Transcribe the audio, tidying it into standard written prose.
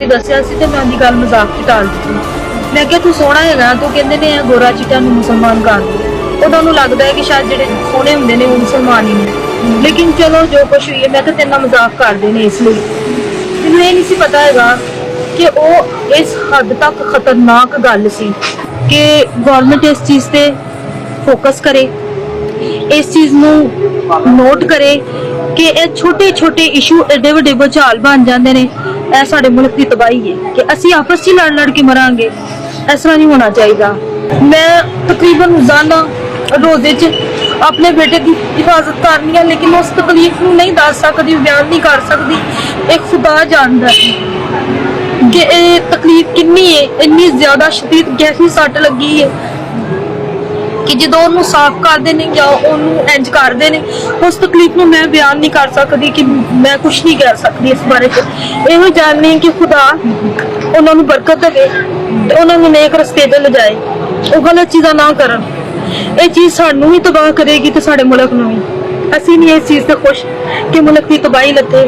दसिया सी ते मैं उनकी गल मजाक च टाल दी। मैं क्या तू सोहना है, तू कहंदे ने गोरा चिट्टा नूं मुसलमान कर दो। उन्होंने लगता है कि शायद जेडे सोहने हुंदे ने वो मुसलमान ही ने। लेकिन चलो जो कुछ हुई है, मैं तो तेरे नाल मजाक करदे ने इसलिए मैनूं ये नहीं सी पता हैगा कि वो इस हद तक खतरनाक गल सी कि गवर्नमेंट इस चीज पे फोकस करे, इस चीज नूं नोट करे कि ये छोटे छोटे इशू एडे वड्डे भूचाल बन जाते हैं। यह साडे मुल्क की तबाही है कि असी आपस में लड़ लड़ के मरांगे। इस तरह नहीं होना चाहिए। मैं तकरीबन रोजाना रोजे च अपने बेटे की हिफाजत करनी है, लेकिन उस तकलीफ नूं नहीं दस सकती, बयान नहीं कर सकती। एक खुदा जानता है कि ये तकलीफ कितनी है। इन्नी ज्यादा शदीद गहरी सट लगी है कि जो उन्होंने साफ करते हैं या उन्होंने इंज करते हैं, उस तकलीफ को मैं बयान नहीं कर सकती कि मैं कुछ नहीं कह सकती इस बारे में। यो जाननी कि खुदा उन्होंने बरकत दे, उन्होंने नेक रस्ते ते ले जाए, वो गलत चीज़ा ना करन। ये चीज़ सानू भी तबाह करेगी तो साडे मुल्क नूं भी। असीं नहीं इस चीज़ से खुश कि मुल्क की तबाही लथे।